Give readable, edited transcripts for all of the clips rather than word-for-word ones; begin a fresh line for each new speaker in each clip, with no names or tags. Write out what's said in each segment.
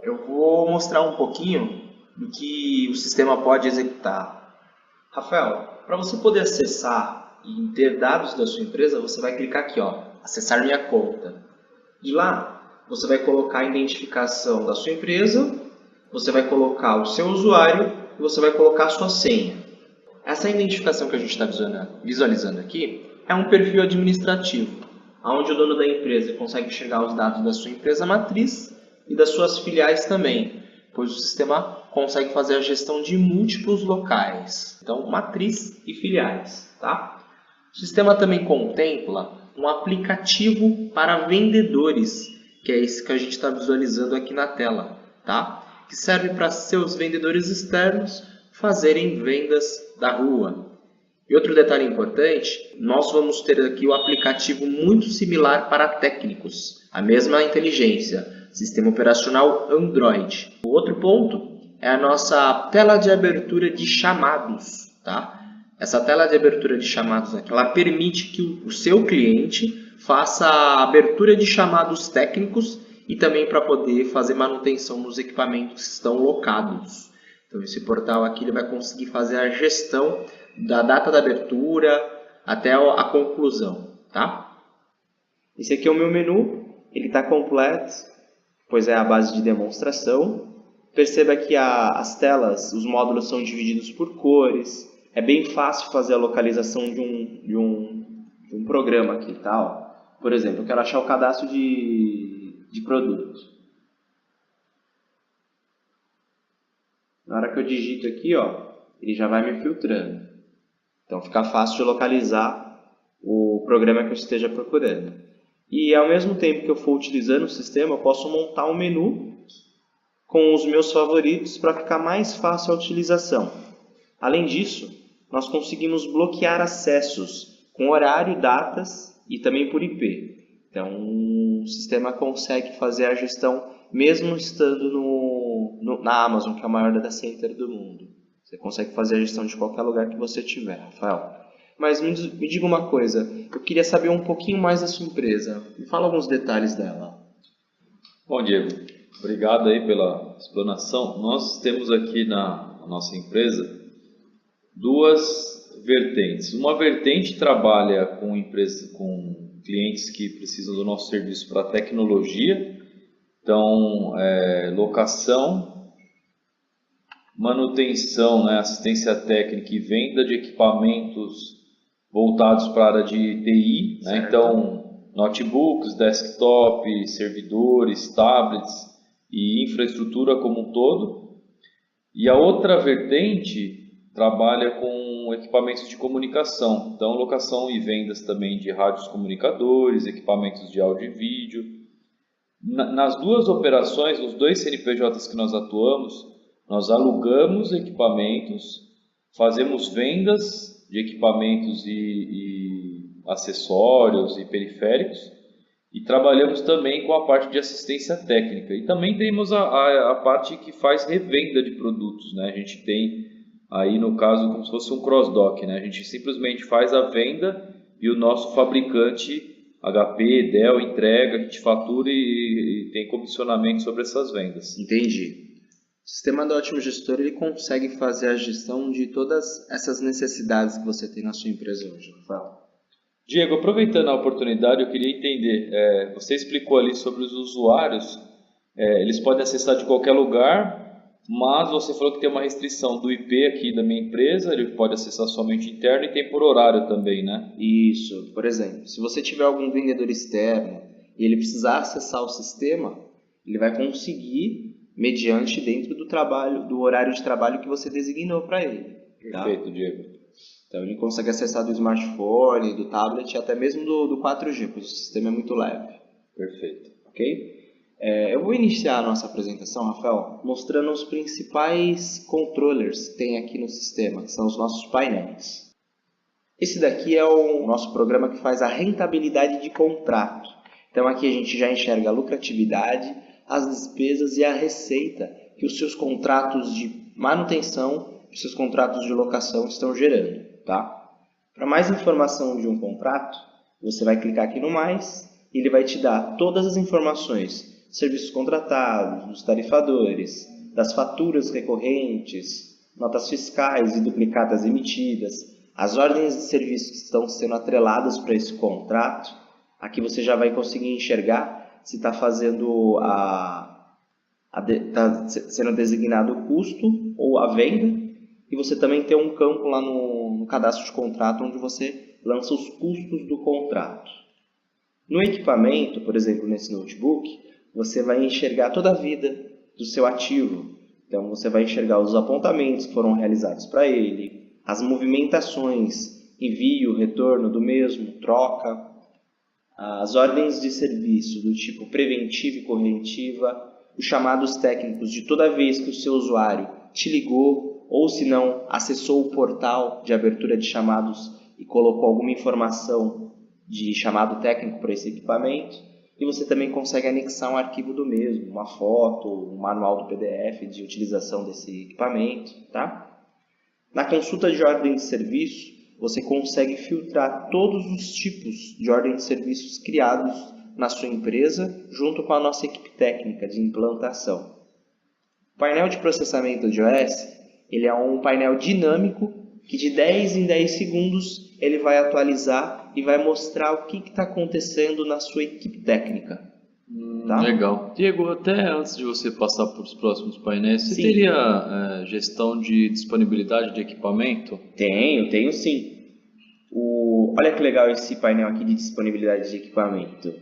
Eu vou mostrar um pouquinho do que o sistema pode executar. Rafael, para você poder acessar e ter dados da sua empresa, você vai clicar aqui, ó, acessar minha conta. De lá, você vai colocar a identificação da sua empresa, você vai colocar o seu usuário e você vai colocar a sua senha. Essa identificação que a gente está visualizando aqui é um perfil administrativo, onde o dono da empresa consegue enxergar os dados da sua empresa matriz e das suas filiais também, pois o sistema consegue fazer a gestão de múltiplos locais, então matriz e filiais, tá? O sistema também contempla um aplicativo para vendedores, que é esse que a gente está visualizando aqui na tela, tá? Que serve para seus vendedores externos fazerem vendas da rua. E outro detalhe importante, nós vamos ter aqui o aplicativo muito similar para técnicos, a mesma inteligência, sistema operacional Android. O outro ponto é a nossa tela de abertura de chamados, tá? Essa tela de abertura de chamados aqui, ela permite que o seu cliente faça a abertura de chamados técnicos e também para poder fazer manutenção nos equipamentos que estão locados. Então esse portal aqui ele vai conseguir fazer a gestão da data da abertura até a conclusão, tá? Esse aqui é o meu menu, ele está completo, pois é a base de demonstração. Perceba que as telas, os módulos são divididos por cores. É bem fácil fazer a localização de um programa aqui, tá? Ó, por exemplo, eu quero achar o cadastro de produto. Na hora que eu digito aqui, ó, ele já vai me filtrando. Então fica fácil de localizar o programa que eu esteja procurando. E ao mesmo tempo que eu for utilizando o sistema, eu posso montar um menu com os meus favoritos para ficar mais fácil a utilização. Além disso, nós conseguimos bloquear acessos com horário, datas e também por IP. Então o sistema consegue fazer a gestão mesmo estando na Amazon, que é o maior data center do mundo. Você consegue fazer a gestão de qualquer lugar que você tiver, Rafael. Mas me diga uma coisa, eu queria saber um pouquinho mais da sua empresa. Me fala alguns detalhes dela.
Bom, Diego, obrigado aí pela explanação. Nós temos aqui na nossa empresa duas vertentes. Uma vertente trabalha com clientes que precisam do nosso serviço para tecnologia, então locação, manutenção, né, assistência técnica e venda de equipamentos voltados para a área de TI, né, então notebooks, desktop, servidores, tablets e infraestrutura como um todo. E a outra vertente trabalha com equipamentos de comunicação, então locação e vendas também de rádios comunicadores, equipamentos de áudio e vídeo. Nas duas operações, nos dois CNPJs que nós atuamos, nós alugamos equipamentos, fazemos vendas de equipamentos e acessórios e periféricos e trabalhamos também com a parte de assistência técnica. E também temos a parte que faz revenda de produtos, né? A gente tem aí no caso como se fosse um cross-dock, né? A gente simplesmente faz a venda e o nosso fabricante HP, Dell entrega, a gente fatura e tem comissionamento sobre essas vendas.
Entendi. O sistema do Ótimo Gestor ele consegue fazer a gestão de todas essas necessidades que você tem na sua empresa hoje, Rafael.
Diego, aproveitando a oportunidade, eu queria entender, você explicou ali sobre os usuários, eles podem acessar de qualquer lugar, mas você falou que tem uma restrição do IP aqui da minha empresa, ele pode acessar somente interno e tem por horário também, né?
Isso, por exemplo, se você tiver algum vendedor externo e ele precisar acessar o sistema, ele vai conseguir mediante dentro do horário de trabalho que você designou para ele. Tá?
Perfeito, Diego.
Então ele consegue acessar do smartphone, do tablet e até mesmo do 4G, pois o sistema é muito leve.
Perfeito.
Ok? Eu vou iniciar a nossa apresentação, Rafael, mostrando os principais controllers que tem aqui no sistema, que são os nossos painéis. Esse daqui é o nosso programa que faz a rentabilidade de contrato. Então aqui a gente já enxerga a lucratividade, as despesas e a receita que os seus contratos de manutenção e seus contratos de locação estão gerando, tá? Para mais informação de um contrato, você vai clicar aqui no mais e ele vai te dar todas as informações, serviços contratados, dos tarifadores, das faturas recorrentes, notas fiscais e duplicatas emitidas, as ordens de serviço que estão sendo atreladas para esse contrato. Aqui você já vai conseguir enxergar se está fazendo tá sendo designado o custo ou a venda, e você também tem um campo lá no cadastro de contrato onde você lança os custos do contrato. No equipamento, por exemplo, nesse notebook, você vai enxergar toda a vida do seu ativo. Então você vai enxergar os apontamentos que foram realizados para ele, as movimentações, envio, retorno do mesmo, troca, as ordens de serviço do tipo preventiva e corretiva, os chamados técnicos de toda vez que o seu usuário te ligou ou se não acessou o portal de abertura de chamados e colocou alguma informação de chamado técnico para esse equipamento. E você também consegue anexar um arquivo do mesmo, uma foto, um manual do PDF de utilização desse equipamento. Tá? Na consulta de ordem de serviço, você consegue filtrar todos os tipos de ordem de serviços criados na sua empresa, junto com a nossa equipe técnica de implantação. O painel de processamento de iOS, ele é um painel dinâmico que de 10 em 10 segundos ele vai atualizar e vai mostrar o que está acontecendo na sua equipe técnica. Tá?
Legal. Diego, até antes de você passar para os próximos painéis, você
Sim.
teria gestão de disponibilidade de equipamento?
Tenho sim. Olha que legal esse painel aqui de disponibilidade de equipamento.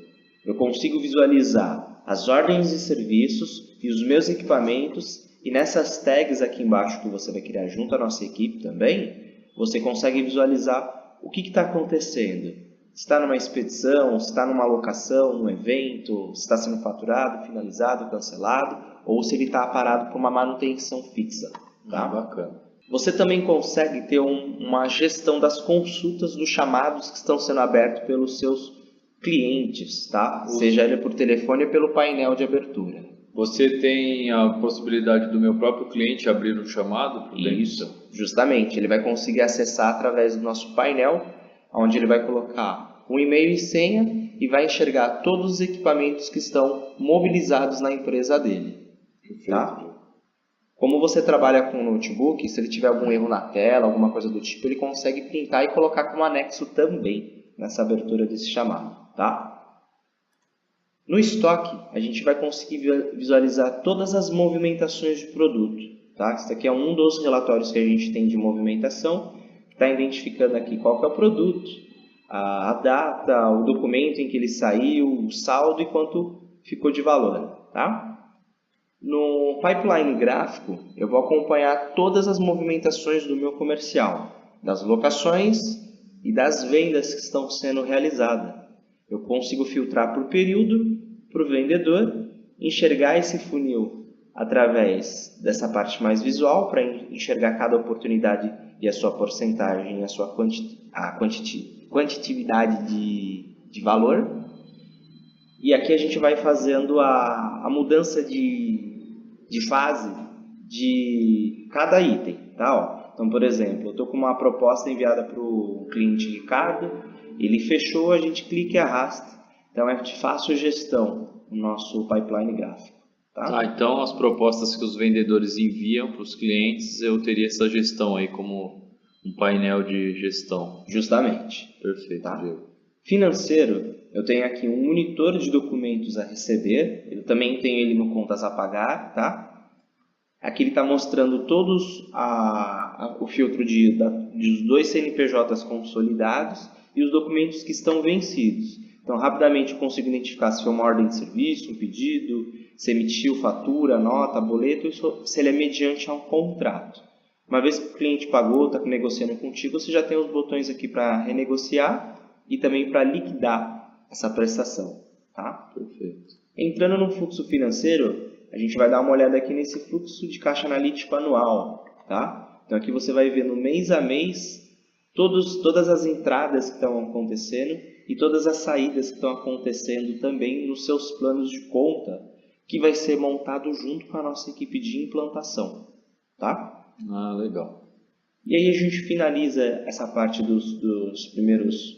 Eu consigo visualizar as ordens de serviços e os meus equipamentos, e nessas tags aqui embaixo que você vai criar junto à nossa equipe também, você consegue visualizar o que está acontecendo. Se está numa expedição, se está numa locação, num evento, se está sendo faturado, finalizado, cancelado, ou se ele está parado por uma manutenção fixa. Tá?
Bacana.
Você também consegue ter uma gestão das consultas dos chamados que estão sendo abertos pelos seus clientes, tá? Seja ele por telefone ou pelo painel de abertura.
Você tem a possibilidade do meu próprio cliente abrir um chamado?
Isso, justamente. Ele vai conseguir acessar através do nosso painel, onde ele vai colocar um e-mail e senha e vai enxergar todos os equipamentos que estão mobilizados na empresa dele. Tá? Como você trabalha com o notebook, se ele tiver algum erro na tela, alguma coisa do tipo, ele consegue printar e colocar como anexo também nessa abertura desse chamado. Tá? No estoque, a gente vai conseguir visualizar todas as movimentações de produto. Tá? Esse aqui é um dos relatórios que a gente tem de movimentação, que está identificando aqui qual que é o produto, a data, o documento em que ele saiu, o saldo e quanto ficou de valor. Tá? No pipeline gráfico, eu vou acompanhar todas as movimentações do meu comercial, das locações e das vendas que estão sendo realizadas. Eu consigo filtrar por período, para o vendedor, enxergar esse funil através dessa parte mais visual, para enxergar cada oportunidade e a sua porcentagem, a sua quantitatividade de valor. E aqui a gente vai fazendo a mudança de fase de cada item. Tá? Ó, então, por exemplo, eu estou com uma proposta enviada para o cliente Ricardo, ele fechou, a gente clica e arrasta. Então é de fácil gestão o nosso pipeline gráfico. Tá?
Então as propostas que os vendedores enviam para os clientes, eu teria essa gestão aí como um painel de gestão.
Justamente.
Perfeito.
Tá? Financeiro, eu tenho aqui um monitor de documentos a receber, eu também tenho ele no contas a pagar, tá? Aqui ele está mostrando todos o filtro dos dois CNPJs consolidados e os documentos que estão vencidos. Então, rapidamente eu consigo identificar se foi uma ordem de serviço, um pedido, se emitiu fatura, nota, boleto, se ele é mediante a um contrato. Uma vez que o cliente pagou, está negociando contigo, você já tem os botões aqui para renegociar e também para liquidar essa prestação. Tá?
Perfeito.
Entrando no fluxo financeiro, a gente vai dar uma olhada aqui nesse fluxo de caixa analítico anual. Tá? Então aqui você vai ver no mês a mês todas as entradas que estão acontecendo e todas as saídas que estão acontecendo também nos seus planos de conta, que vai ser montado junto com a nossa equipe de implantação. Tá?
Legal.
E aí a gente finaliza essa parte dos primeiros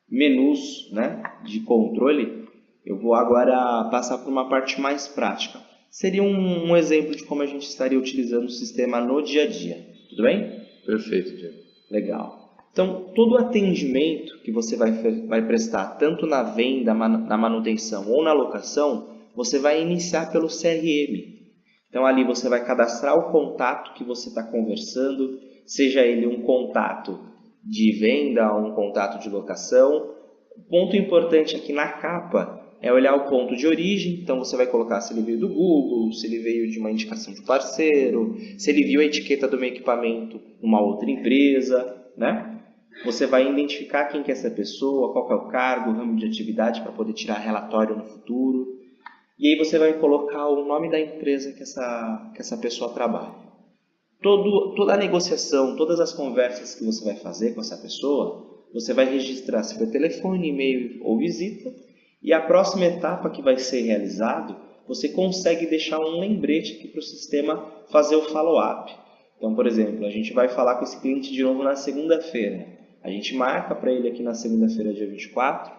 menus, né, de controle. Eu vou agora passar por uma parte mais prática. Seria um exemplo de como a gente estaria utilizando o sistema no dia a dia. Tudo bem?
Perfeito, Diego.
Legal. Então, todo atendimento que você vai prestar, tanto na venda, na manutenção ou na locação, você vai iniciar pelo CRM. Então, ali você vai cadastrar o contato que você está conversando, seja ele um contato de venda ou um contato de locação. O ponto importante aqui na capa é olhar o ponto de origem. Então, você vai colocar se ele veio do Google, se ele veio de uma indicação de parceiro, se ele viu a etiqueta do meu equipamento numa outra empresa, né? Você vai identificar quem que é essa pessoa, qual que é o cargo, o ramo de atividade para poder tirar relatório no futuro. E aí você vai colocar o nome da empresa que essa pessoa trabalha. Toda a negociação, todas as conversas que você vai fazer com essa pessoa, você vai registrar se foi telefone, e-mail ou visita. E a próxima etapa que vai ser realizado, você consegue deixar um lembrete aqui para o sistema fazer o follow-up. Então, por exemplo, a gente vai falar com esse cliente de novo na segunda-feira. A gente marca para ele aqui na segunda-feira, dia 24.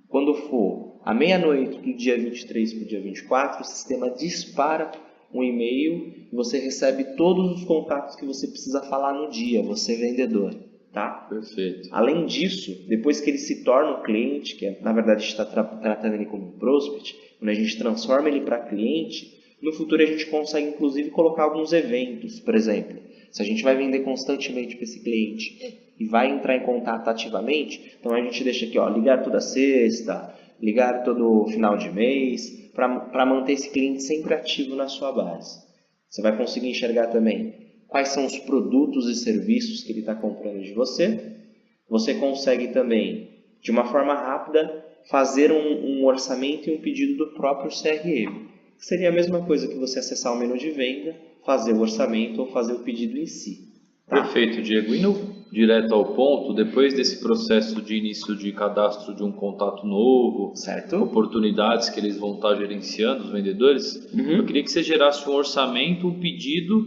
Quando for à meia-noite do dia 23 para o dia 24, o sistema dispara um e-mail e você recebe todos os contatos que você precisa falar no dia, você vendedor. Tá?
Perfeito.
Além disso, depois que ele se torna um cliente, que na verdade a gente está tratando ele como um prospect, quando a gente transforma ele para cliente, no futuro a gente consegue inclusive colocar alguns eventos. Por exemplo, se a gente vai vender constantemente para esse cliente e vai entrar em contato ativamente, então a gente deixa aqui, ó, ligar toda sexta, ligar todo final de mês, para manter esse cliente sempre ativo na sua base. Você vai conseguir enxergar também quais são os produtos e serviços que ele está comprando de você. Você consegue também, de uma forma rápida, fazer um orçamento e um pedido do próprio CRM. Seria a mesma coisa que você acessar o menu de venda, fazer o orçamento ou fazer o pedido em si.
Tá? Perfeito, Diego. Indo direto ao ponto, depois desse processo de início de cadastro de um contato novo,
certo,
oportunidades que eles vão estar gerenciando, os vendedores, eu queria que você gerasse um orçamento, um pedido,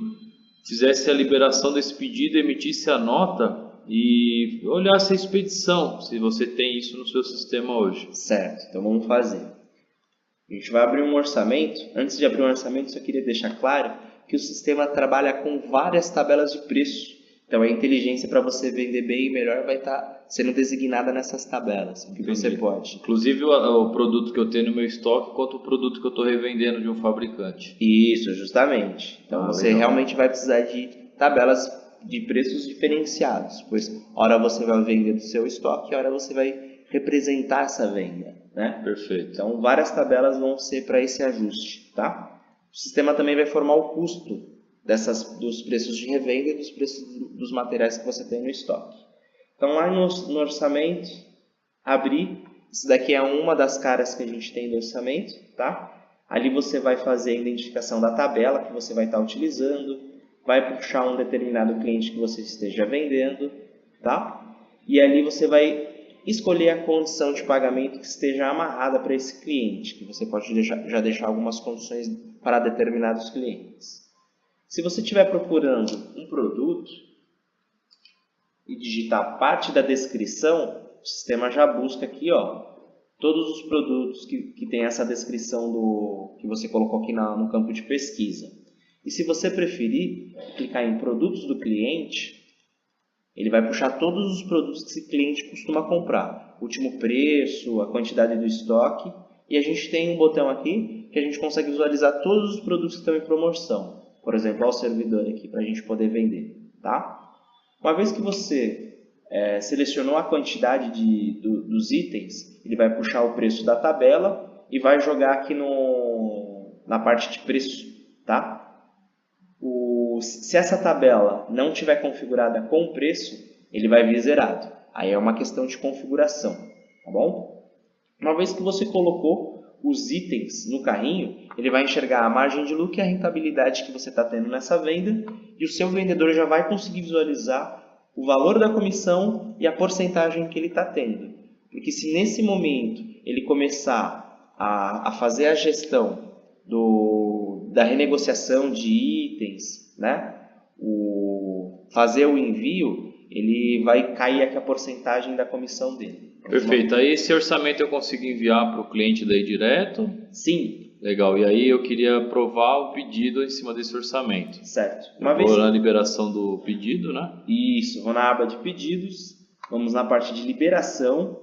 fizesse a liberação desse pedido, emitisse a nota e olhasse a expedição, se você tem isso no seu sistema hoje.
Certo, então vamos fazer. A gente vai abrir um orçamento. Antes de abrir um orçamento, só queria deixar claro que o sistema trabalha com várias tabelas de preço. Então a inteligência para você vender bem e melhor vai estar sendo designada nessas tabelas, o que você pode.
Inclusive o produto que eu tenho no meu estoque quanto o produto que eu estou revendendo de um fabricante.
Isso, justamente. Então você realmente vai precisar de tabelas de preços diferenciados, pois hora você vai vender do seu estoque, hora você vai representar essa venda, né?
Perfeito.
Então várias tabelas vão ser para esse ajuste, tá? O sistema também vai formar o custo dos preços de revenda e dos preços dos materiais que você tem no estoque. Então lá no orçamento, abrir, isso daqui é uma das caras que a gente tem do orçamento, tá? Ali você vai fazer a identificação da tabela que você vai estar utilizando, vai puxar um determinado cliente que você esteja vendendo, tá? E ali você vai escolher a condição de pagamento que esteja amarrada para esse cliente, que você pode já deixar algumas condições para determinados clientes. Se você estiver procurando um produto e digitar parte da descrição, o sistema já busca aqui, ó, todos os produtos que tem essa descrição que você colocou aqui no campo de pesquisa. E se você preferir clicar em produtos do cliente, ele vai puxar todos os produtos que esse cliente costuma comprar. Último preço, a quantidade do estoque. E a gente tem um botão aqui que a gente consegue visualizar todos os produtos que estão em promoção. Por exemplo, o servidor aqui para a gente poder vender. Tá? Uma vez que você selecionou a quantidade dos itens, ele vai puxar o preço da tabela e vai jogar aqui na parte de preço. Tá? Se essa tabela não estiver configurada com preço, ele vai vir zerado. Aí é uma questão de configuração, tá bom? Uma vez que você colocou os itens no carrinho, ele vai enxergar a margem de lucro e a rentabilidade que você está tendo nessa venda, e o seu vendedor já vai conseguir visualizar o valor da comissão e a porcentagem que ele está tendo. Porque se nesse momento ele começar a fazer a gestão da renegociação de itens, né? fazer o envio, ele vai cair aqui a porcentagem da comissão dele.
Perfeito. Aí esse orçamento eu consigo enviar para o cliente daí direto?
Sim.
Legal. E aí eu queria aprovar o pedido em cima desse orçamento.
Certo.
Vou na liberação do pedido, né?
Isso. Vou na aba de pedidos. Vamos na parte de liberação.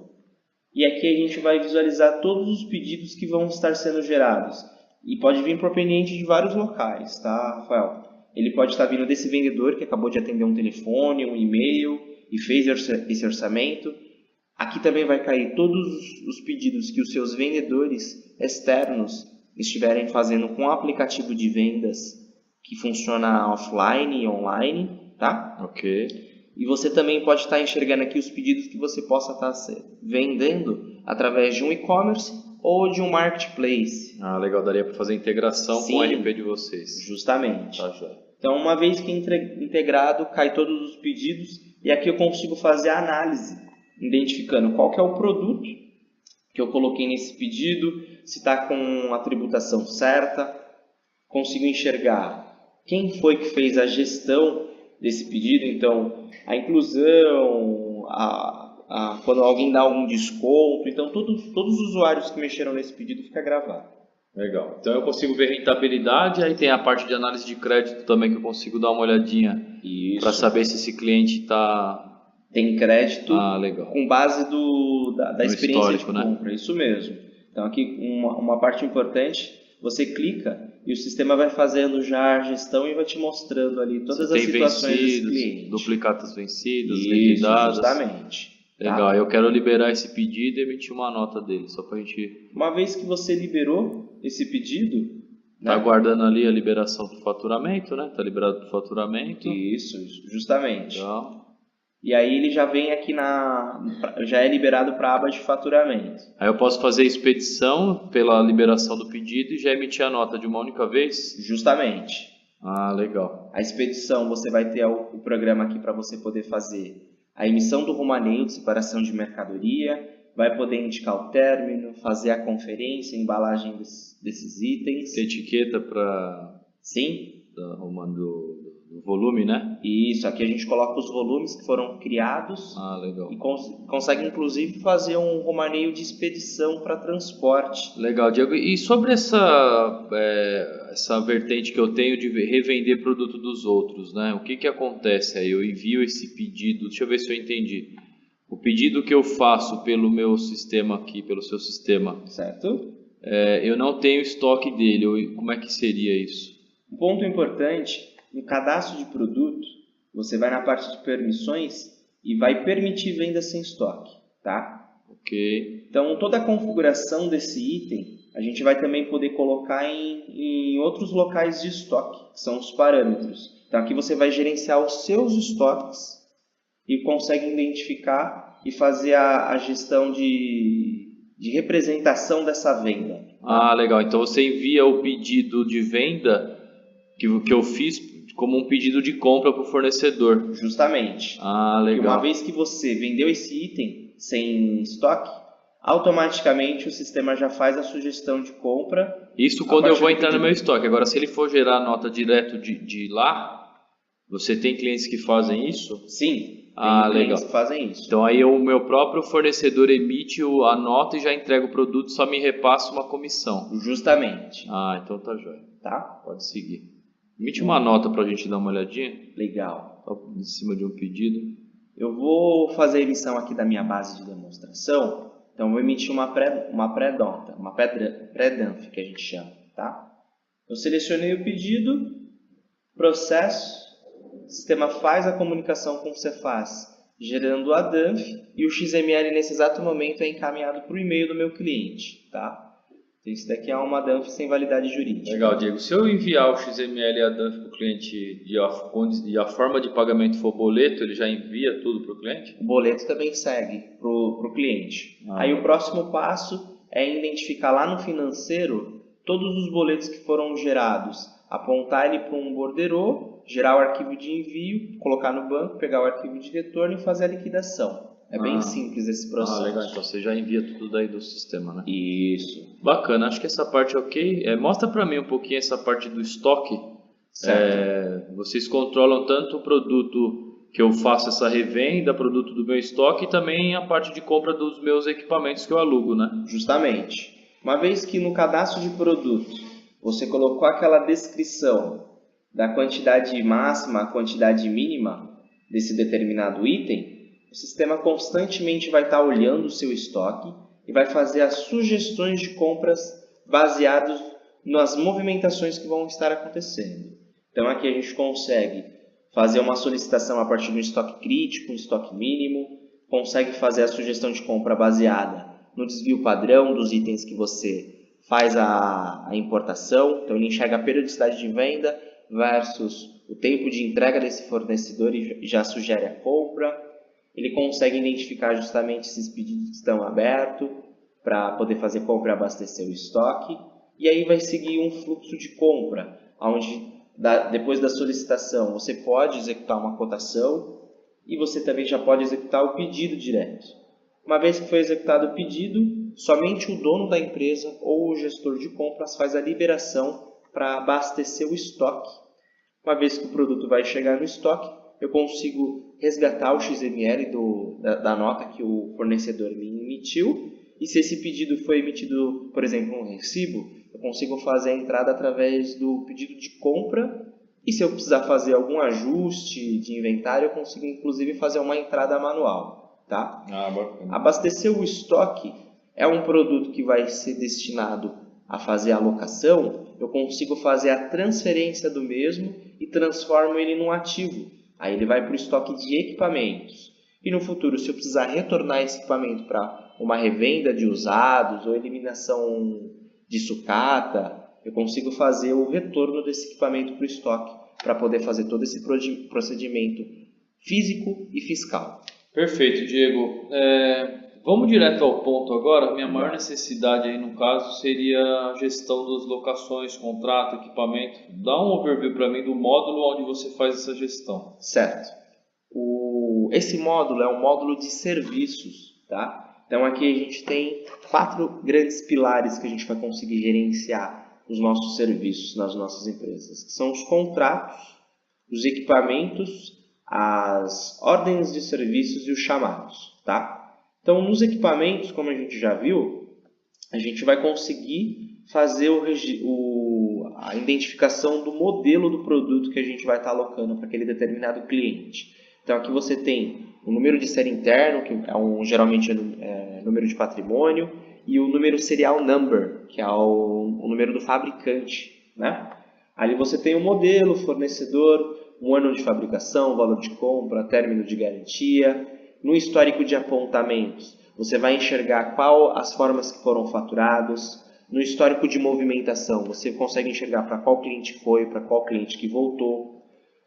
E aqui a gente vai visualizar todos os pedidos que vão estar sendo gerados. E pode vir proveniente de vários locais, tá, Rafael? Ele pode estar vindo desse vendedor que acabou de atender um telefone, um e-mail e fez esse orçamento. Aqui também vai cair todos os pedidos que os seus vendedores externos estiverem fazendo com o aplicativo de vendas que funciona offline e online, tá?
Ok.
E você também pode estar enxergando aqui os pedidos que você possa estar vendendo através de um e-commerce ou de um marketplace.
Ah, legal. Daria para fazer integração com o RP de vocês.
Justamente.
Tá, já.
Então, uma vez que integrado, cai todos os pedidos e aqui eu consigo fazer a análise, identificando qual que é o produto que eu coloquei nesse pedido, se está com a tributação certa, consigo enxergar quem foi que fez a gestão desse pedido, então a inclusão, quando alguém dá algum desconto, então todos os usuários que mexeram nesse pedido fica gravado.
Legal. Então eu consigo ver rentabilidade, aí tem a parte de análise de crédito também que eu consigo dar uma olhadinha para saber se esse cliente
tem crédito
legal.
Com base da experiência de compra,
né?
Isso mesmo. Então aqui uma parte importante, você clica e o sistema vai fazendo já a gestão e vai te mostrando ali todas as situações desse cliente.
Duplicatas vencidas,
liquidadas. Justamente.
Legal, tá? Eu quero liberar esse pedido e emitir uma nota dele, só para a gente...
Uma vez que você liberou esse pedido...
Está aguardando ali a liberação do faturamento, né? Está liberado do faturamento.
Isso, justamente.
Legal.
E aí ele já vem aqui já é liberado para a aba de faturamento.
Aí eu posso fazer a expedição pela liberação do pedido e já emitir a nota de uma única vez?
Justamente.
Ah, legal.
A expedição, você vai ter o programa aqui para você poder fazer a emissão do romaneio de separação de mercadoria, vai poder indicar o término, fazer a conferência, a embalagem desses itens.
Tem etiqueta para...
Sim.
Do volume, né?
Isso, aqui a gente coloca os volumes que foram criados.
Ah, legal.
E consegue inclusive fazer um romaneio de expedição para transporte.
Legal, Diego. E sobre essa vertente que eu tenho de revender produto dos outros, né? O que acontece aí? Eu envio esse pedido, deixa eu ver se eu entendi. O pedido que eu faço pelo meu sistema aqui, pelo seu sistema,
certo?
Eu não tenho estoque dele. Como é que seria isso?
Um ponto importante, no cadastro de produto, você vai na parte de permissões e vai permitir venda sem estoque, tá?
Ok.
Então, toda a configuração desse item, a gente vai também poder colocar em outros locais de estoque, que são os parâmetros. Então, aqui você vai gerenciar os seus estoques e consegue identificar e fazer a gestão de representação dessa venda.
Ah, legal. Então, você envia o pedido de venda que eu fiz como um pedido de compra para o fornecedor.
Justamente.
Ah, legal.
E uma vez que você vendeu esse item sem estoque, automaticamente o sistema já faz a sugestão de compra.
Isso quando eu vou entrar no meu estoque. Agora, se ele for gerar a nota direto de lá, você tem clientes que fazem isso?
Sim,
tem
clientes que fazem isso.
Então aí o meu próprio fornecedor emite a nota e já entrega o produto, só me repassa uma comissão.
Justamente.
Ah, então tá jóia.
Tá?
Pode seguir. Emite uma nota para a gente dar uma olhadinha.
Legal.
Em cima de um pedido.
Eu vou fazer a emissão aqui da minha base de demonstração. Então, eu vou emitir uma pré-nota, uma pré-dump, que a gente chama. Tá? Eu selecionei o pedido, processo, o sistema faz a comunicação com o Cefaz, gerando a dump, e o XML nesse exato momento é encaminhado para o e-mail do meu cliente. Tá? Então, isso daqui é uma dump sem validade jurídica.
Legal, Diego. Se eu enviar o XML e a dump para o cliente e a forma de pagamento for boleto, ele já envia tudo para o cliente?
O boleto também segue para o cliente. Aí o próximo passo é identificar lá no financeiro todos os boletos que foram gerados, apontar ele para um borderô, gerar o arquivo de envio, colocar no banco, pegar o arquivo de retorno e fazer a liquidação. É bem simples esse processo.
Legal, então você já envia tudo daí do sistema, né?
Isso.
Bacana, acho que essa parte é ok. Mostra para mim um pouquinho essa parte do estoque. Vocês controlam tanto o produto que eu faço essa revenda, produto do meu estoque, e também a parte de compra dos meus equipamentos que eu alugo, né?
Justamente. Uma vez que no cadastro de produto você colocou aquela descrição da quantidade máxima, a quantidade mínima desse determinado item, o sistema constantemente vai estar olhando o seu estoque e vai fazer as sugestões de compras baseadas nas movimentações que vão estar acontecendo. Então aqui a gente consegue fazer uma solicitação a partir de um estoque crítico, um estoque mínimo, consegue fazer a sugestão de compra baseada no desvio padrão dos itens que você faz a importação. Então ele enxerga a periodicidade de venda versus o tempo de entrega desse fornecedor e já sugere a compra. Ele consegue identificar justamente esses pedidos que estão abertos para poder fazer compra e abastecer o estoque. E aí vai seguir um fluxo de compra, onde depois da solicitação você pode executar uma cotação e você também já pode executar o pedido direto. Uma vez que foi executado o pedido, somente o dono da empresa ou o gestor de compras faz a liberação para abastecer o estoque. Uma vez que o produto vai chegar no estoque, eu consigo resgatar o XML da nota que o fornecedor me emitiu. E se esse pedido foi emitido, por exemplo, um recibo, eu consigo fazer a entrada através do pedido de compra. E se eu precisar fazer algum ajuste de inventário, eu consigo inclusive fazer uma entrada manual. Tá? Abastecer o estoque é um produto que vai ser destinado a fazer a alocação. Eu consigo fazer a transferência do mesmo e transformo ele num ativo. Aí ele vai para o estoque de equipamentos. E no futuro, se eu precisar retornar esse equipamento para uma revenda de usados ou eliminação de sucata, eu consigo fazer o retorno desse equipamento para o estoque para poder fazer todo esse procedimento físico e fiscal.
Perfeito, Diego. Vamos direto ao ponto agora. Minha maior necessidade aí no caso seria a gestão das locações, contrato, equipamento. Dá um overview para mim do módulo onde você faz essa gestão.
Certo. Esse módulo é um módulo de serviços, tá? Então aqui a gente tem 4 grandes pilares que a gente vai conseguir gerenciar os nossos serviços nas nossas empresas, que são os contratos, os equipamentos, as ordens de serviços e os chamados, tá? Então nos equipamentos, como a gente já viu, a gente vai conseguir fazer a identificação do modelo do produto que a gente vai estar alocando para aquele determinado cliente. Então aqui você tem o número de série interno, que é geralmente número de patrimônio, e o número serial number, que é o número do fabricante, né? Ali você tem o modelo, fornecedor, um ano de fabricação, valor de compra, término de garantia. No histórico de apontamentos, você vai enxergar qual as formas que foram faturados. No histórico de movimentação, você consegue enxergar para qual cliente foi, para qual cliente que voltou.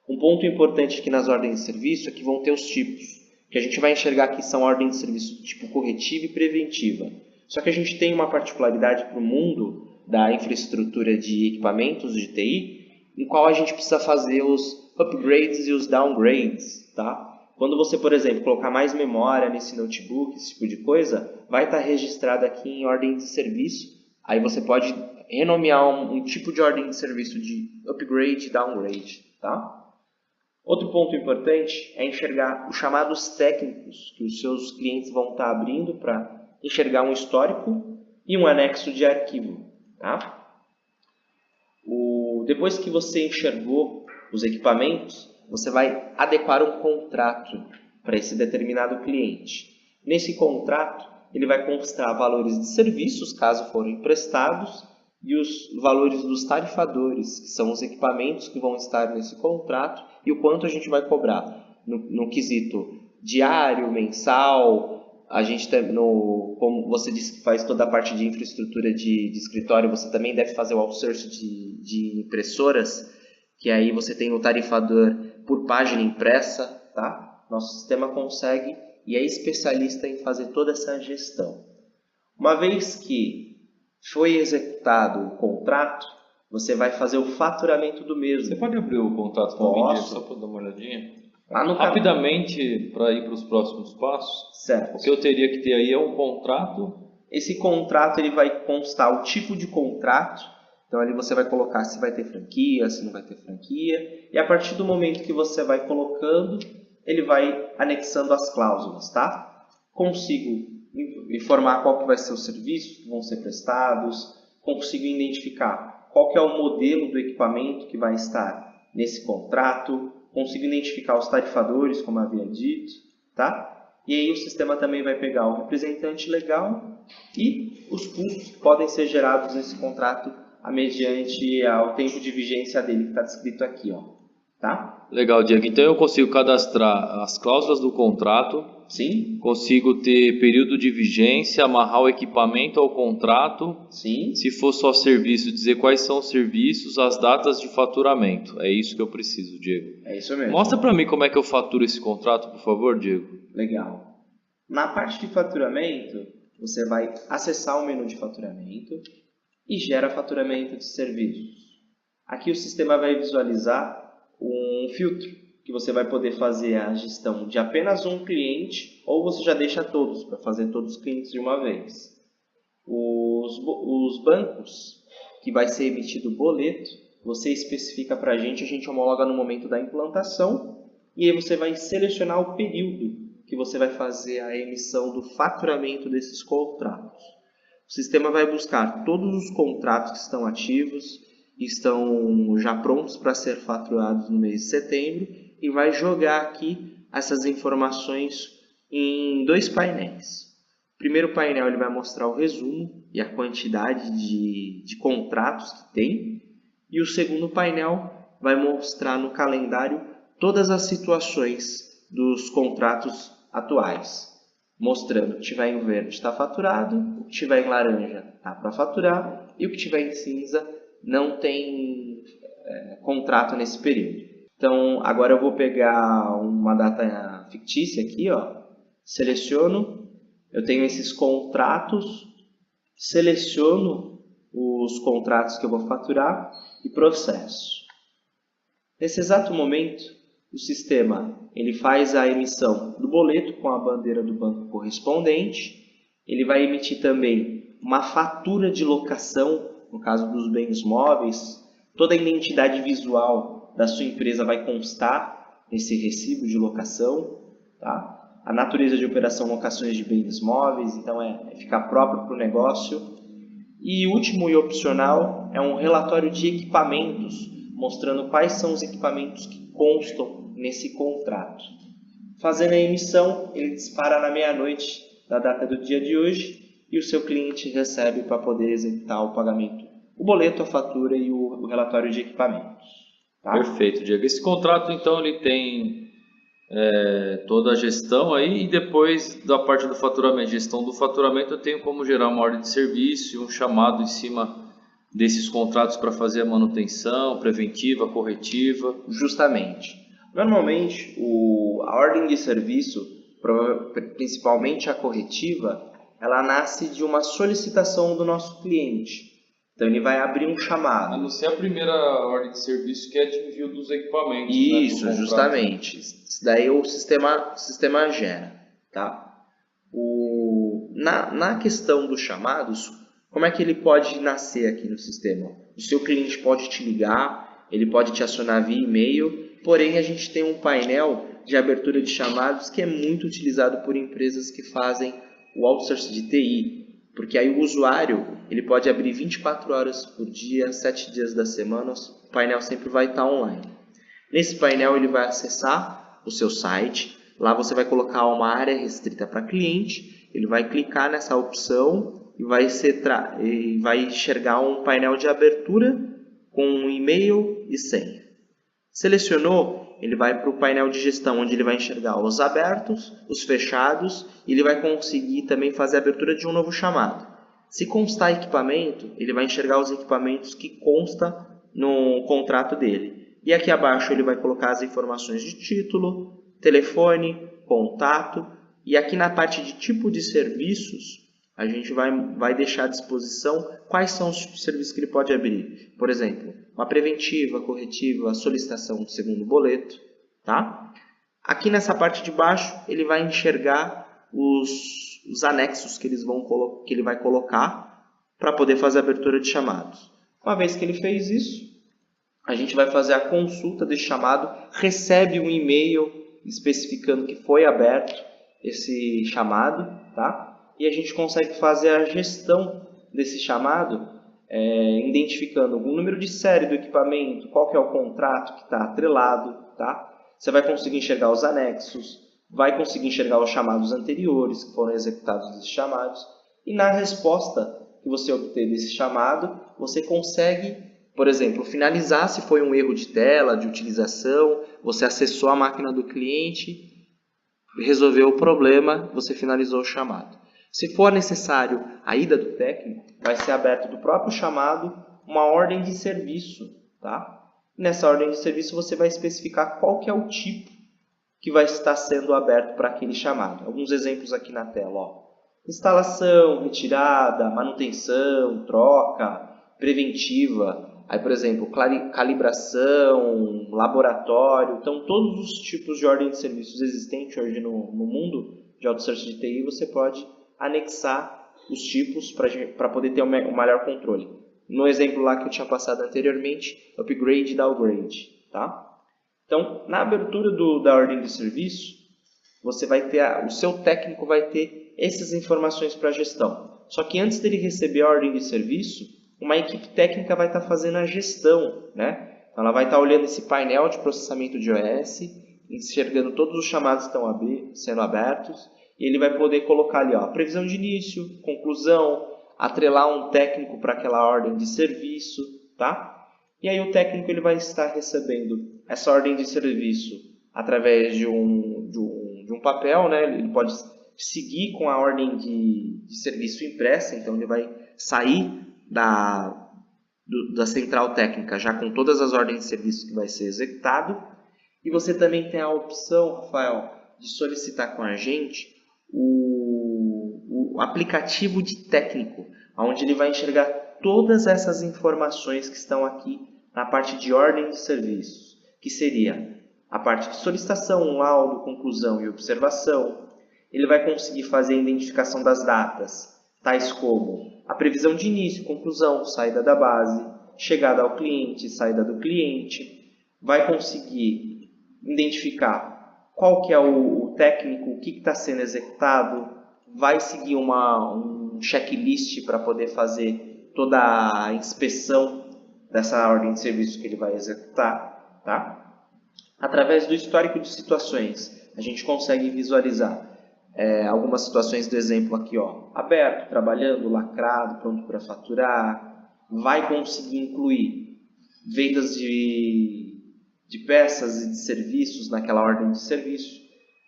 Um ponto importante aqui nas ordens de serviço é que vão ter os tipos, que a gente vai enxergar que são ordens de serviço tipo corretiva e preventiva. Só que a gente tem uma particularidade para o mundo da infraestrutura de equipamentos de TI, em qual a gente precisa fazer os upgrades e os downgrades, tá? Quando você, por exemplo, colocar mais memória nesse notebook, esse tipo de coisa, vai estar registrado aqui em ordem de serviço. Aí você pode renomear um tipo de ordem de serviço de upgrade e downgrade, tá? Outro ponto importante é enxergar os chamados técnicos que os seus clientes vão estar abrindo para enxergar um histórico e um anexo de arquivo, tá? Depois que você enxergou os equipamentos, você vai adequar um contrato para esse determinado cliente. Nesse contrato, ele vai constar valores de serviços, caso forem prestados, e os valores dos tarifadores, que são os equipamentos que vão estar nesse contrato, e o quanto a gente vai cobrar no quesito diário, mensal. A gente como você disse que faz toda a parte de infraestrutura de escritório, você também deve fazer o outsourcing de impressoras, que aí você tem o tarifador por página impressa, tá? Nosso sistema consegue e é especialista em fazer toda essa gestão. Uma vez que foi executado o contrato, você vai fazer o faturamento do mesmo.
Você pode abrir o contrato para mim, só para dar uma olhadinha? Rapidamente, para ir para os próximos passos.
Certo.
O que eu teria que ter aí é um contrato.
Esse contrato ele vai constar o tipo de contrato. Então ali você vai colocar se vai ter franquia, se não vai ter franquia. E a partir do momento que você vai colocando, ele vai anexando as cláusulas, tá? Consigo informar qual que vai ser os serviços que vão ser prestados, consigo identificar qual que é o modelo do equipamento que vai estar nesse contrato, consigo identificar os tarifadores, como havia dito, tá? E aí o sistema também vai pegar o representante legal e os custos que podem ser gerados nesse contrato mediante ao tempo de vigência dele que está descrito aqui, ó, tá?
Legal, Diego. Então eu consigo cadastrar as cláusulas do contrato.
Sim.
Consigo ter período de vigência, amarrar o equipamento ao contrato.
Sim.
Se for só serviço, dizer quais são os serviços, as datas de faturamento. É isso que eu preciso, Diego.
É isso mesmo.
Mostra para mim como é que eu faturo esse contrato, por favor, Diego.
Legal. Na parte de faturamento, você vai acessar o menu de faturamento e gera faturamento de serviços. Aqui o sistema vai visualizar um filtro que você vai poder fazer a gestão de apenas um cliente ou você já deixa todos para fazer todos os clientes de uma vez. Os bancos que vai ser emitido o boleto, você especifica para a gente homologa no momento da implantação e aí você vai selecionar o período que você vai fazer a emissão do faturamento desses contratos. O sistema vai buscar todos os contratos que estão ativos, estão já prontos para ser faturados no mês de setembro e vai jogar aqui essas informações em dois painéis. O primeiro painel ele vai mostrar o resumo e a quantidade de contratos que tem e o segundo painel vai mostrar no calendário todas as situações dos contratos atuais, mostrando o que tiver em verde está faturado, o que tiver em laranja está para faturar e o que tiver em cinza não tem contrato nesse período. Então, agora eu vou pegar uma data fictícia aqui, ó, seleciono, eu tenho esses contratos, seleciono os contratos que eu vou faturar e processo. Nesse exato momento, o sistema ele faz a emissão do boleto com a bandeira do banco correspondente, ele vai emitir também uma fatura de locação, no caso dos bens móveis, toda a identidade visual da sua empresa vai constar nesse recibo de locação, tá? A natureza de operação locações de bens móveis, então é ficar próprio para o negócio. E último e opcional é um relatório de equipamentos, mostrando quais são os equipamentos que constam nesse contrato. Fazendo a emissão, ele dispara na meia-noite da data do dia de hoje e o seu cliente recebe para poder executar o pagamento, o boleto, a fatura e o relatório de equipamentos. Tá?
Perfeito, Diego. Esse contrato, então, ele tem toda a gestão aí e depois da parte do faturamento, gestão do faturamento, eu tenho como gerar uma ordem de serviço e um chamado em cima desses contratos para fazer a manutenção preventiva, corretiva.
Justamente. Normalmente, a ordem de serviço, principalmente a corretiva, ela nasce de uma solicitação do nosso cliente. Então, ele vai abrir um chamado.
A não ser a primeira ordem de serviço, que é de envio dos equipamentos.
Isso,
né,
justamente. Isso daí o sistema gera. Tá? Na questão dos chamados, como é que ele pode nascer aqui no sistema? O seu cliente pode te ligar, ele pode te acionar via e-mail, porém a gente tem um painel de abertura de chamados que é muito utilizado por empresas que fazem o outsourcing de TI, porque aí o usuário ele pode abrir 24 horas por dia, 7 dias da semana, o painel sempre vai estar online. Nesse painel ele vai acessar o seu site, lá você vai colocar uma área restrita para cliente, ele vai clicar nessa opção e vai enxergar um painel de abertura com um e-mail e senha. Selecionou, ele vai para o painel de gestão, onde ele vai enxergar os abertos, os fechados, e ele vai conseguir também fazer a abertura de um novo chamado. Se constar equipamento, ele vai enxergar os equipamentos que consta no contrato dele. E aqui abaixo ele vai colocar as informações de título, telefone, contato, e aqui na parte de tipo de serviços, a gente vai deixar à disposição quais são os serviços que ele pode abrir. Por exemplo, uma preventiva, corretiva, a solicitação de segundo boleto. Tá? Aqui nessa parte de baixo, ele vai enxergar os anexos que ele vai colocar para poder fazer a abertura de chamados. Uma vez que ele fez isso, a gente vai fazer a consulta desse chamado, recebe um e-mail especificando que foi aberto esse chamado, tá? E a gente consegue fazer a gestão desse chamado, identificando o número de série do equipamento, qual que é o contrato que está atrelado, tá? Você vai conseguir enxergar os anexos, vai conseguir enxergar os chamados anteriores que foram executados desses chamados, e na resposta que você obter desse chamado, você consegue, por exemplo, finalizar se foi um erro de tela, de utilização, você acessou a máquina do cliente, resolveu o problema, você finalizou o chamado. Se for necessário a ida do técnico, vai ser aberto do próprio chamado uma ordem de serviço, tá? Nessa ordem de serviço você vai especificar qual que é o tipo que vai estar sendo aberto para aquele chamado. Alguns exemplos aqui na tela, ó. Instalação, retirada, manutenção, troca, preventiva. Aí, por exemplo, calibração, laboratório. Então, todos os tipos de ordem de serviços existentes hoje no mundo de outsourcing de TI, você pode anexar os tipos para poder ter um maior controle. No exemplo lá que eu tinha passado anteriormente, upgrade e downgrade. Tá? Então, na abertura da ordem de serviço, você vai ter o seu técnico vai ter essas informações para a gestão. Só que antes dele receber a ordem de serviço, uma equipe técnica vai estar fazendo a gestão, né? Então, ela vai estar olhando esse painel de processamento de OS, enxergando todos os chamados que estão sendo abertos, e ele vai poder colocar ali, ó, previsão de início, conclusão, atrelar um técnico para aquela ordem de serviço, tá? E aí o técnico ele vai estar recebendo essa ordem de serviço através de um papel, né? Ele pode seguir com a ordem de serviço impressa, então ele vai sair da central técnica já com todas as ordens de serviço que vai ser executado. E você também tem a opção, Rafael, de solicitar com a gente o aplicativo de técnico, onde ele vai enxergar todas essas informações que estão aqui na parte de ordem de serviços, que seria a parte de solicitação, laudo, conclusão e observação. Ele vai conseguir fazer a identificação das datas, tais como a previsão de início, conclusão, saída da base, chegada ao cliente, saída do cliente. Vai conseguir identificar qual que é o técnico, o que está sendo executado. Vai seguir um checklist para poder fazer toda a inspeção dessa ordem de serviço que ele vai executar. Tá? Através do histórico de situações, a gente consegue visualizar algumas situações do exemplo aqui, ó, aberto, trabalhando, lacrado, pronto para faturar. Vai conseguir incluir vendas de peças e de serviços naquela ordem de serviço.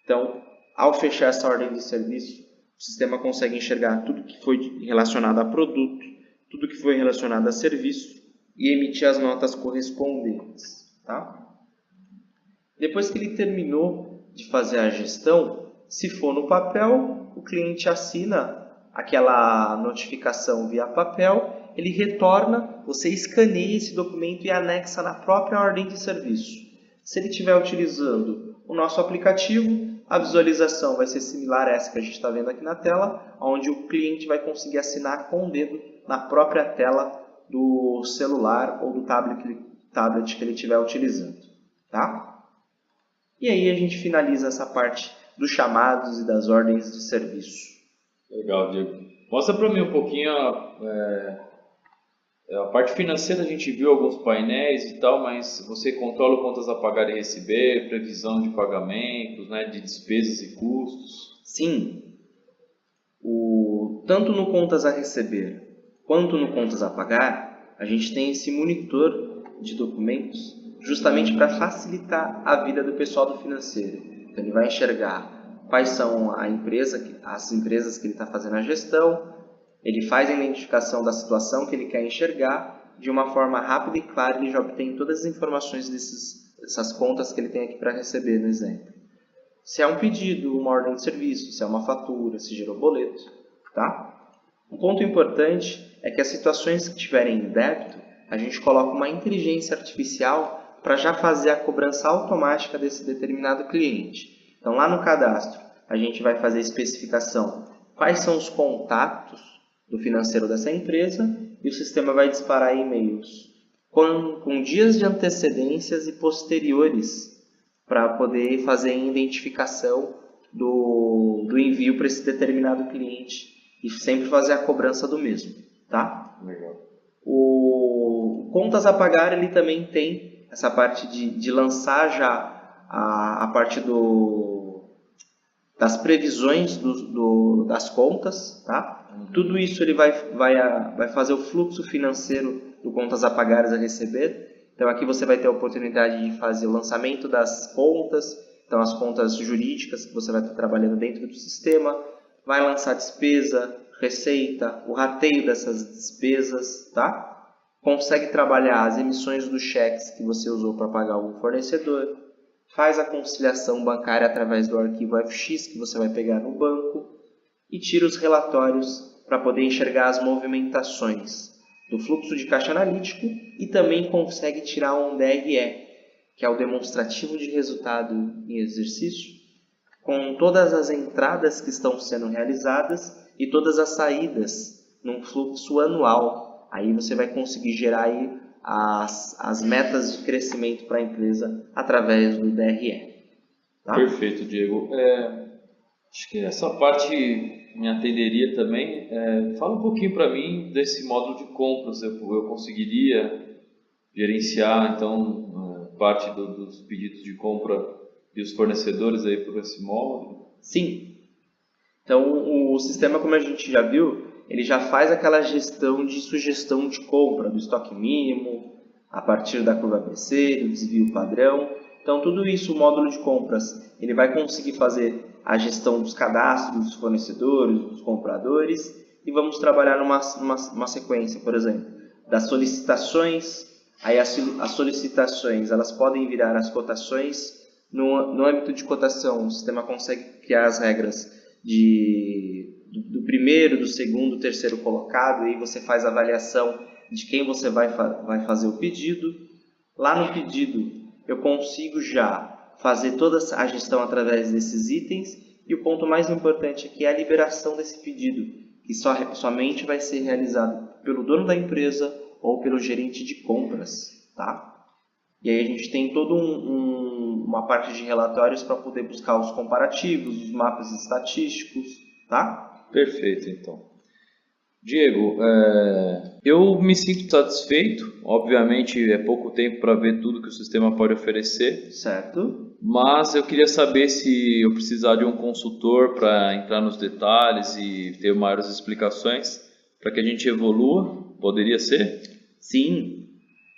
Então, ao fechar essa ordem de serviço, o sistema consegue enxergar tudo que foi relacionado a produto, tudo que foi relacionado a serviço e emitir as notas correspondentes. Tá? Depois que ele terminou de fazer a gestão, se for no papel, o cliente assina aquela notificação via papel, ele retorna, você escaneia esse documento e anexa na própria ordem de serviço. Se ele estiver utilizando o nosso aplicativo, a visualização vai ser similar a essa que a gente está vendo aqui na tela, onde o cliente vai conseguir assinar com o dedo na própria tela do celular ou do tablet que ele estiver utilizando. Tá? E aí a gente finaliza essa parte dos chamados e das ordens de serviço.
Legal, Diego. Mostra para mim um pouquinho a parte financeira. A gente viu alguns painéis e tal, mas você controla contas a pagar e receber, previsão de pagamentos, né, de despesas e custos.
Sim. Tanto no contas a receber quanto no contas a pagar, a gente tem esse monitor de documentos justamente para facilitar a vida do pessoal do financeiro. Então, ele vai enxergar quais são as empresas que ele está fazendo a gestão, ele faz a identificação da situação que ele quer enxergar, de uma forma rápida e clara ele já obtém todas as informações dessas contas que ele tem aqui para receber no exemplo. Se é um pedido, uma ordem de serviço, se é uma fatura, se gerou boleto. Tá? Um ponto importante é que as situações que tiverem em débito, a gente coloca uma inteligência artificial para já fazer a cobrança automática desse determinado cliente. Então, lá no cadastro, a gente vai fazer a especificação quais são os contatos do financeiro dessa empresa e o sistema vai disparar e-mails com dias de antecedências e posteriores para poder fazer a identificação do envio para esse determinado cliente e sempre fazer a cobrança do mesmo, tá?
Legal.
O contas a pagar, ele também tem essa parte de lançar já a parte das previsões das contas, tá? Tudo isso ele vai fazer o fluxo financeiro do contas a pagar e a receber. Então aqui você vai ter a oportunidade de fazer o lançamento das contas, então as contas jurídicas que você vai estar trabalhando dentro do sistema, vai lançar despesa, receita, o rateio dessas despesas, tá? Consegue trabalhar as emissões dos cheques que você usou para pagar o fornecedor, faz a conciliação bancária através do arquivo FX que você vai pegar no banco e tira os relatórios para poder enxergar as movimentações do fluxo de caixa analítico e também consegue tirar um DRE, que é o demonstrativo de resultado em exercício, com todas as entradas que estão sendo realizadas e todas as saídas num fluxo anual. Aí você vai conseguir gerar aí as metas de crescimento para a empresa através do DRE. Tá?
Perfeito, Diego. Acho que essa parte me atenderia também. Fala um pouquinho para mim desse módulo de compras. Eu conseguiria gerenciar, então, parte dos pedidos de compra e os fornecedores aí por esse módulo?
Sim. Então, o sistema, como a gente já viu, ele já faz aquela gestão de sugestão de compra, do estoque mínimo, a partir da curva ABC, do desvio padrão. Então, tudo isso, o módulo de compras, ele vai conseguir fazer a gestão dos cadastros dos fornecedores, dos compradores, e vamos trabalhar numa sequência, por exemplo, das solicitações. Aí as solicitações, elas podem virar as cotações. No âmbito de cotação, o sistema consegue criar as regras do primeiro, do segundo, terceiro colocado, e aí você faz a avaliação de quem você vai fazer o pedido. Lá no pedido, eu consigo já fazer toda a gestão através desses itens, e o ponto mais importante aqui é a liberação desse pedido, que somente vai ser realizado pelo dono da empresa ou pelo gerente de compras, tá? E aí a gente tem toda uma parte de relatórios para poder buscar os comparativos, os mapas estatísticos, tá?
Perfeito, então. Diego, eu me sinto satisfeito. Obviamente é pouco tempo para ver tudo que o sistema pode oferecer.
Certo.
Mas eu queria saber se eu precisar de um consultor para entrar nos detalhes e ter maiores explicações para que a gente evolua. Poderia ser?
Sim.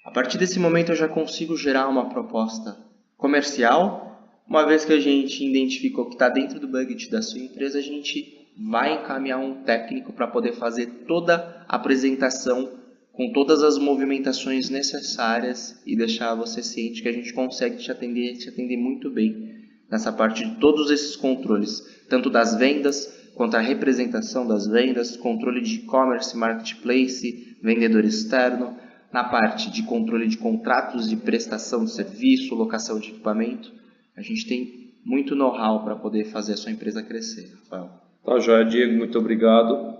A partir desse momento eu já consigo gerar uma proposta comercial. Uma vez que a gente identificou que está dentro do budget da sua empresa, a gente vai encaminhar um técnico para poder fazer toda a apresentação com todas as movimentações necessárias e deixar você ciente que a gente consegue te atender muito bem nessa parte de todos esses controles, tanto das vendas quanto a representação das vendas, controle de e-commerce, marketplace, vendedor externo, na parte de controle de contratos de prestação de serviço, locação de equipamento. A gente tem muito know-how para poder fazer a sua empresa crescer, Rafael.
Tá, joia, Diego, muito obrigado.